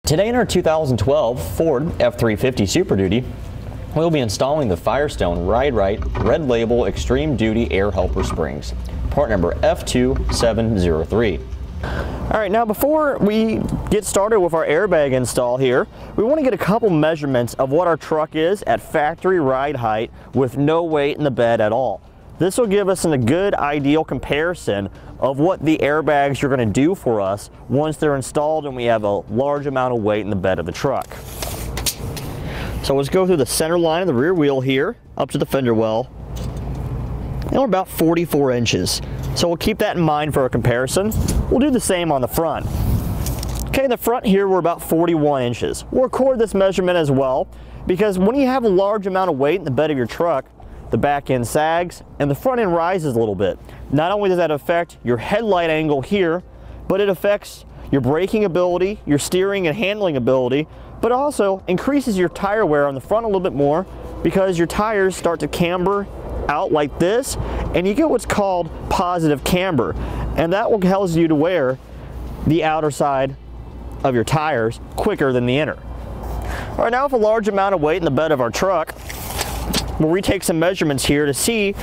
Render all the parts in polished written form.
Today in our 2012 Ford F350 Super Duty, we'll be installing the Firestone Ride-Rite Red Label Extreme Duty Air Helper Springs, part number F-250. All right, now before we get started with our airbag install here, we want to get a couple measurements of what our truck is at factory ride height with no weight in the bed at all. This will give us a good ideal comparison of what the airbags are going to do for us once they're installed and we have a large amount of weight in the bed of the truck. So let's go through the center line of the rear wheel here up to the fender well, and we're about 44 inches. So we'll keep that in mind for a comparison. We'll do the same on the front. Okay, in the front here we're about 41 inches. We'll record this measurement as well because when you have a large amount of weight in the bed of your truck, the back end sags and the front end rises a little bit. Not only does that affect your headlight angle here, but it affects your braking ability, your steering and handling ability, but also increases your tire wear on the front a little bit more because your tires start to camber out like this, and you get what's called positive camber, and that will cause you to wear the outer side of your tires quicker than the inner. All right, now with a large amount of weight in the bed of our truck, we'll retake some measurements here to see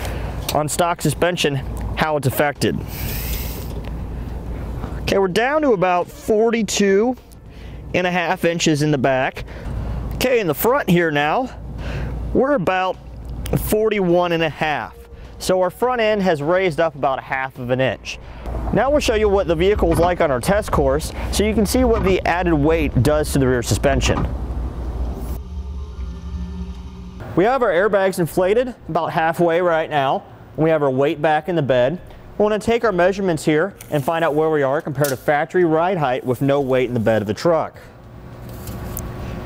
on stock suspension how it's affected. Okay, we're down to about 42.5 inches in the back. Okay, in the front here now, we're about 41.5. So our front end has raised up about 1/2 inch. Now we'll show you what the vehicle is like on our test course so you can see what the added weight does to the rear suspension. We have our airbags inflated about halfway right now. We have our weight back in the bed. We're going to take our measurements here and find out where we are compared to factory ride height with no weight in the bed of the truck.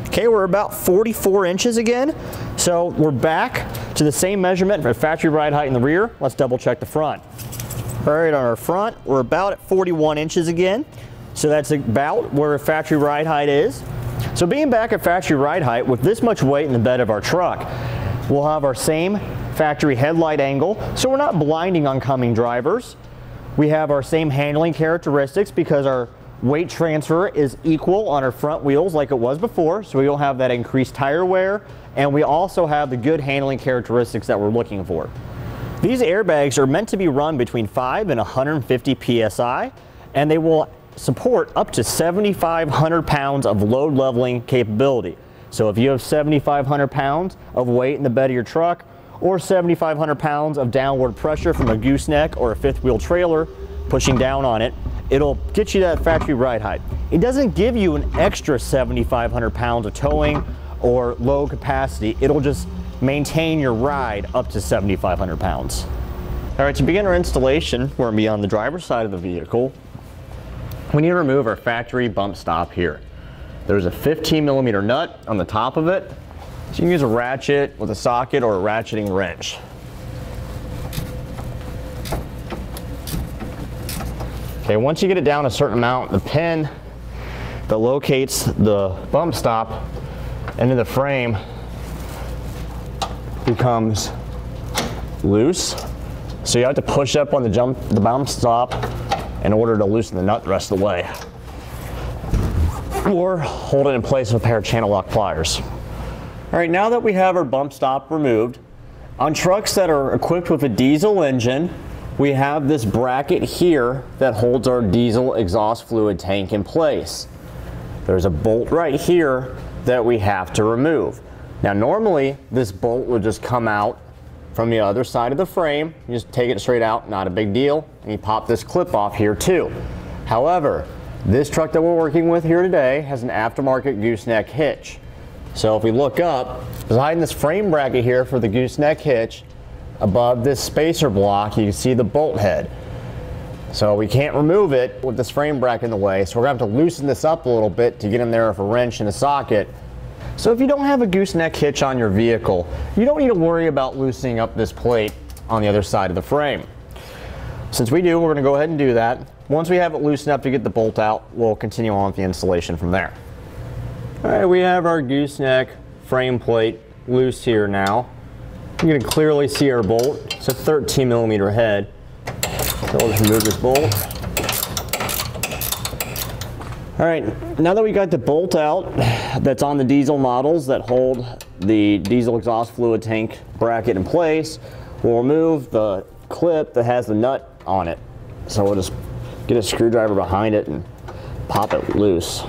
Okay, we're about 44 inches again. So we're back to the same measurement for factory ride height in the rear. Let's double check the front. All right, on our front, we're about at 41 inches again. So that's about where factory ride height is. So being back at factory ride height with this much weight in the bed of our truck, we'll have our same factory headlight angle, so we're not blinding oncoming drivers. We have our same handling characteristics because our weight transfer is equal on our front wheels like it was before, so we don't have that increased tire wear, and we also have the good handling characteristics that we're looking for. These airbags are meant to be run between 5 and 150 psi, and they will support up to 7,500 pounds of load leveling capability. So if you have 7,500 pounds of weight in the bed of your truck or 7,500 pounds of downward pressure from a gooseneck or a fifth wheel trailer pushing down on it, it'll get you that factory ride height. It doesn't give you an extra 7,500 pounds of towing or low capacity. It'll just maintain your ride up to 7,500 pounds. All right, to begin our installation, we're gonna be on the driver's side of the vehicle. We need to remove our factory bump stop here. There's a 15mm nut on the top of it, so you can use a ratchet with a socket or a ratcheting wrench. Okay, once you get it down a certain amount, the pin that locates the bump stop into the frame becomes loose. So you have to push up on the bump stop in order to loosen the nut the rest of the way, or hold it in place with a pair of channel lock pliers. All right, now that we have our bump stop removed, on trucks that are equipped with a diesel engine, we have this bracket here that holds our diesel exhaust fluid tank in place. There's a bolt right here that we have to remove. Now normally this bolt would just come out from the other side of the frame. You just take it straight out, not a big deal, and you pop this clip off here too. However, this truck that we're working with here today has an aftermarket gooseneck hitch. So if we look up, behind this frame bracket here for the gooseneck hitch, above this spacer block, you can see the bolt head. So we can't remove it with this frame bracket in the way, so we're gonna have to loosen this up a little bit to get in there with a wrench and a socket. So if you don't have a gooseneck hitch on your vehicle, you don't need to worry about loosening up this plate on the other side of the frame. Since we do, we're going to go ahead and do that. Once we have it loosened up to get the bolt out, we'll continue on with the installation from there. All right, we have our gooseneck frame plate loose here now. You can clearly see our bolt. It's a 13mm head. So we'll just remove this bolt. All right, now that we got the bolt out that's on the diesel models that hold the diesel exhaust fluid tank bracket in place, we'll remove the clip that has the nut on it. So we'll just get a screwdriver behind it and pop it loose.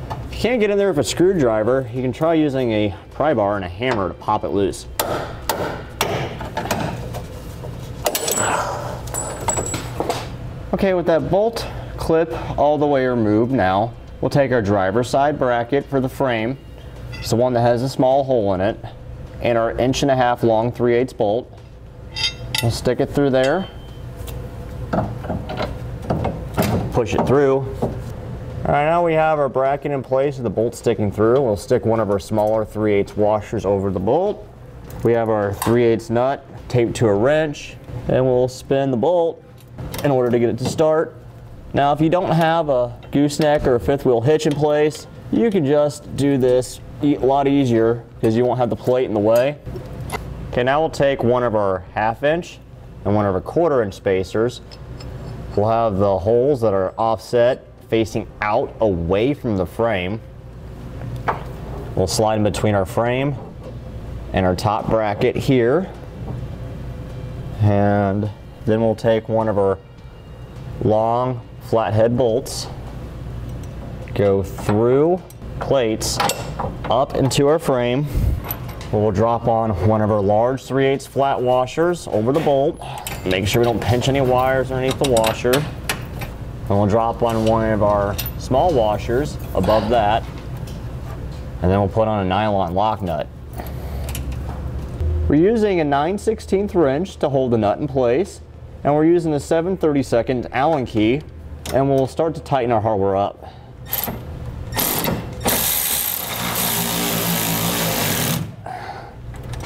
If you can't get in there with a screwdriver, you can try using a pry bar and a hammer to pop it loose. Okay, with that bolt clip all the way removed now, we'll take our driver's side bracket for the frame. It's the one that has a small hole in it, and our 1.5 inch long 3/8 bolt. We'll stick it through there. Push it through. All right, now we have our bracket in place with the bolt sticking through. We'll stick one of our smaller 3/8 washers over the bolt. We have our 3/8 nut taped to a wrench, and we'll spin the bolt in order to get it to start. Now, if you don't have a gooseneck or a fifth wheel hitch in place, you can just do this a lot easier because you won't have the plate in the way. Okay, now we'll take one of our 1/2 inch and one of our 1/4 inch spacers. We'll have the holes that are offset facing out away from the frame. We'll slide in between our frame and our top bracket here. And then we'll take one of our long flathead bolts, go through plates up into our frame. We'll drop on one of our large 3/8 flat washers over the bolt. Make sure we don't pinch any wires underneath the washer. And we'll drop on one of our small washers above that. And then we'll put on a nylon lock nut. We're using a 9/16 wrench to hold the nut in place. And we're using a 7/32 Allen key. And we'll start to tighten our hardware up.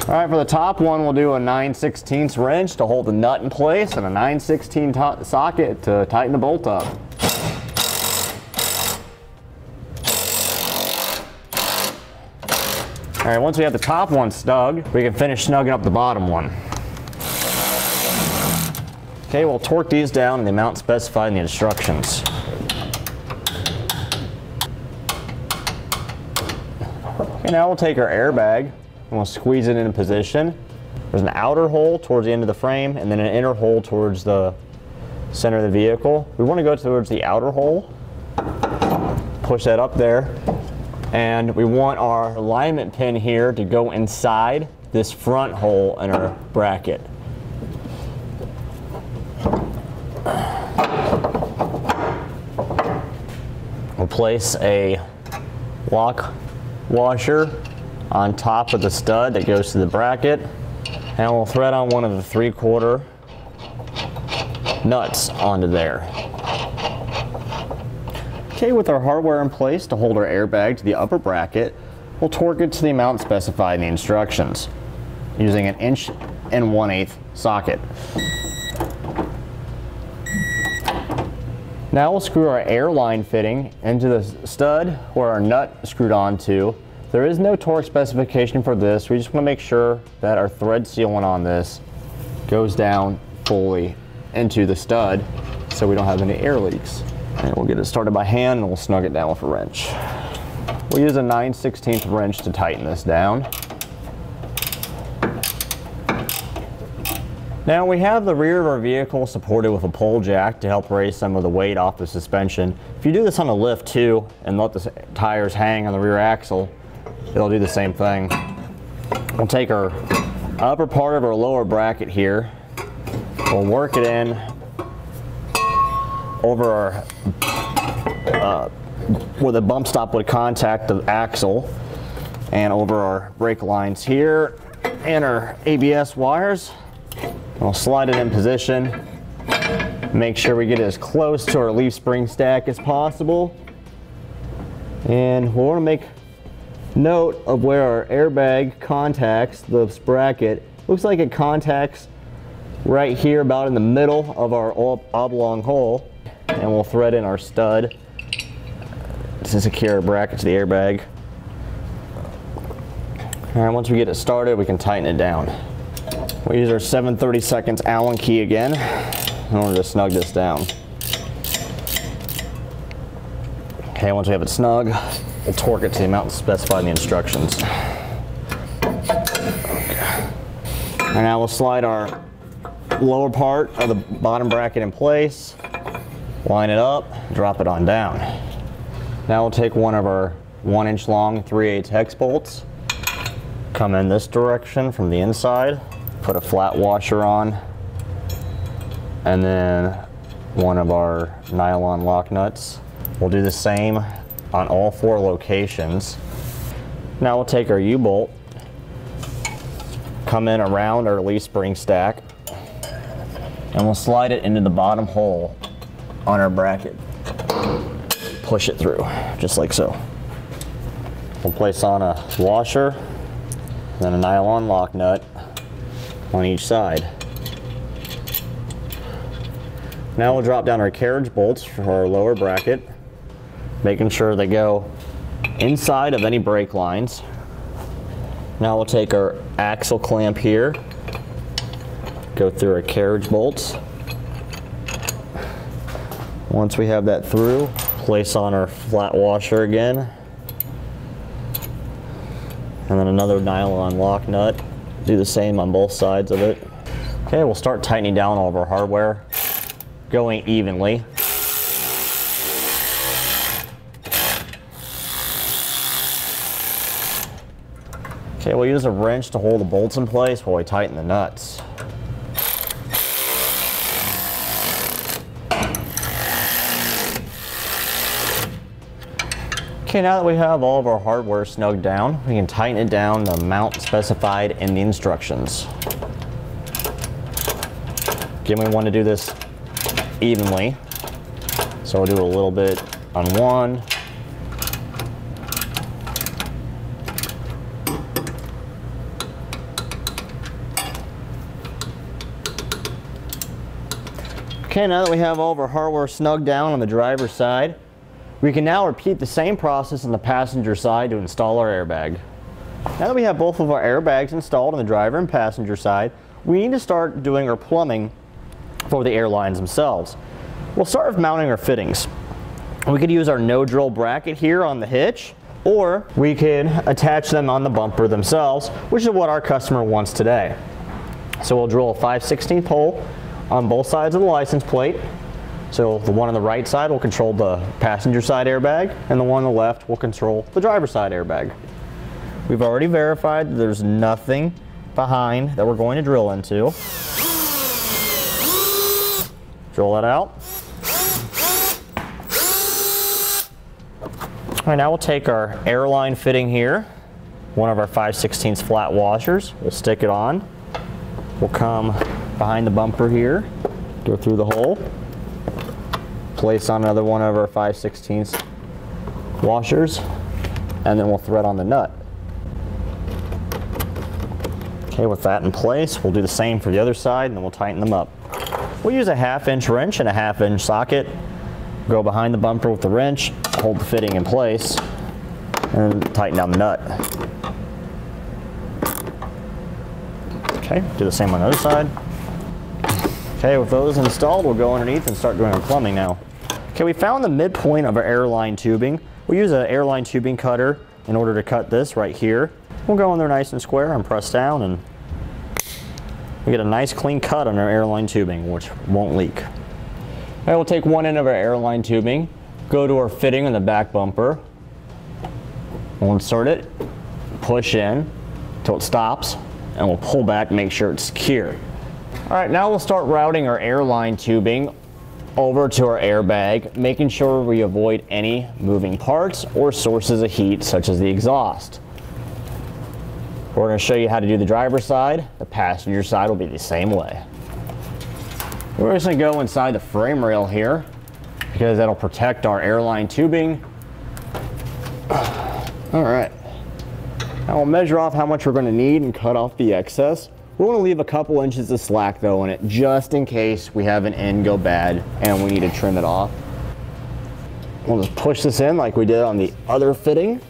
All right, for the top one, we'll do a 9/16 wrench to hold the nut in place and a 9/16 socket to tighten the bolt up. All right, once we have the top one snug, we can finish snugging up the bottom one. Okay, we'll torque these down in the amount specified in the instructions. Okay, now we'll take our airbag and we'll squeeze it into position. There's an outer hole towards the end of the frame and then an inner hole towards the center of the vehicle. We want to go towards the outer hole. Push that up there. And we want our alignment pin here to go inside this front hole in our bracket. We'll place a lock washer on top of the stud that goes to the bracket, and we'll thread on one of the 3/4 nuts onto there. Okay, with our hardware in place to hold our airbag to the upper bracket, we'll torque it to the amount specified in the instructions using an 1 1/8 socket. Now we'll screw our airline fitting into the stud where our nut is screwed onto. There is no torque specification for this. We just want to make sure that our thread sealant on this goes down fully into the stud so we don't have any air leaks. And we'll get it started by hand and we'll snug it down with a wrench. We'll use a 9/16 wrench to tighten this down. Now we have the rear of our vehicle supported with a pole jack to help raise some of the weight off the suspension. If you do this on a lift too and let the tires hang on the rear axle, it'll do the same thing. We'll take our upper part of our lower bracket here, we'll work it in over our where the bump stop would contact the axle, and over our brake lines here and our ABS wires. We'll slide it in position, make sure we get as close to our leaf spring stack as possible, and we'll want to make note of where our airbag contacts the bracket. Looks like it contacts right here about in the middle of our oblong hole, and we'll thread in our stud to secure our bracket to the airbag. All right, once we get it started, we can tighten it down. We'll use our 7/32 Allen key again in order to snug this down. Okay, once we have it snug, we'll torque it to the amount specified in the instructions. Okay. And now we'll slide our lower part of the bottom bracket in place, line it up, drop it on down. Now we'll take one of our 1-inch long 3/8 hex bolts, come in this direction from the inside, put a flat washer on, and then one of our nylon lock nuts. We'll do the same on all 4 locations. Now we'll take our U-bolt, come in around our leaf spring stack, and we'll slide it into the bottom hole on our bracket. Push it through, just like so. We'll place on a washer, then a nylon lock nut on each side. Now we'll drop down our carriage bolts for our lower bracket, making sure they go inside of any brake lines. Now we'll take our axle clamp here, go through our carriage bolts. Once we have that through, place on our flat washer again, and then another nylon lock nut. Do the same on both sides of it. Okay, we'll start tightening down all of our hardware, going evenly. Okay, we'll use a wrench to hold the bolts in place while we tighten the nuts. Okay, now that we have all of our hardware snugged down, we can tighten it down the amount specified in the instructions. Again, we want to do this evenly, so we'll do a little bit on one, okay, now that we have all of our hardware snugged down on the driver's side, we can now repeat the same process on the passenger side to install our airbag. Now that we have both of our airbags installed on the driver and passenger side, we need to start doing our plumbing for the airlines themselves. We'll start with mounting our fittings. We could use our no drill bracket here on the hitch, or we could attach them on the bumper themselves, which is what our customer wants today. So we'll drill a 5/16 hole on both sides of the license plate. So the one on the right side will control the passenger side airbag, and the one on the left will control the driver's side airbag. We've already verified that there's nothing behind that we're going to drill into. Drill that out. All right, now we'll take our airline fitting here, one of our 5/16 flat washers. We'll stick it on. We'll come behind the bumper here, go through the hole, place on another one of our 5/16 washers, and then we'll thread on the nut. Okay, with that in place, we'll do the same for the other side, and then we'll tighten them up. We'll use a 1/2-inch wrench and a 1/2-inch socket. Go behind the bumper with the wrench, hold the fitting in place, and tighten down the nut. Okay, do the same on the other side. Okay, with those installed, we'll go underneath and start doing our plumbing now. Okay, we found the midpoint of our airline tubing. We'll use an airline tubing cutter in order to cut this right here. We'll go in there nice and square and press down, and we get a nice clean cut on our airline tubing, which won't leak. Okay, we'll take one end of our airline tubing, go to our fitting on the back bumper. We'll insert it, push in until it stops, and we'll pull back and make sure it's secure. All right, now we'll start routing our airline tubing over to our airbag, making sure we avoid any moving parts or sources of heat, such as the exhaust. We're going to show you how to do the driver's side. The passenger side will be the same way. We're just going to go inside the frame rail here, because that'll protect our airline tubing. All right. Now we'll measure off how much we're going to need and cut off the excess. We want to leave a couple inches of slack though in it, just in case we have an end go bad and we need to trim it off. We'll just push this in like we did on the other fitting.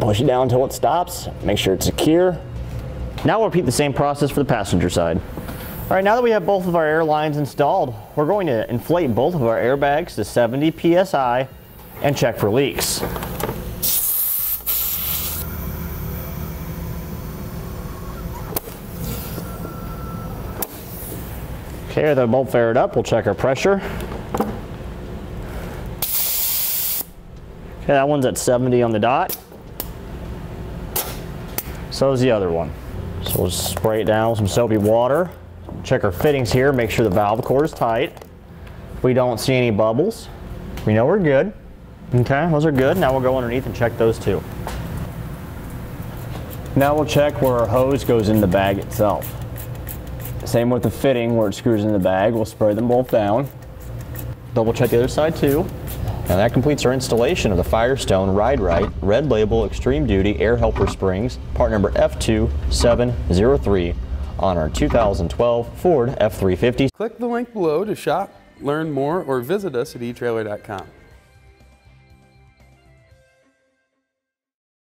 Push it down until it stops, make sure it's secure. Now we'll repeat the same process for the passenger side. All right, now that we have both of our airlines installed, we're going to inflate both of our airbags to 70 PSI and check for leaks. Okay, they're both fired up. We'll check our pressure. Okay, that one's at 70 on the dot. So is the other one. So we'll just spray it down with some soapy water. Check our fittings here, make sure the valve core is tight. If we don't see any bubbles, we know we're good. Okay, those are good. Now we'll go underneath and check those too. Now we'll check where our hose goes in the bag itself. Same with the fitting where it screws in the bag. We'll spray them both down. Double check the other side too. And that completes our installation of the Firestone Ride-Rite Red Label Extreme Duty Air Helper Springs, part number F2703 on our 2012 Ford F350. Click the link below to shop, learn more, or visit us at etrailer.com.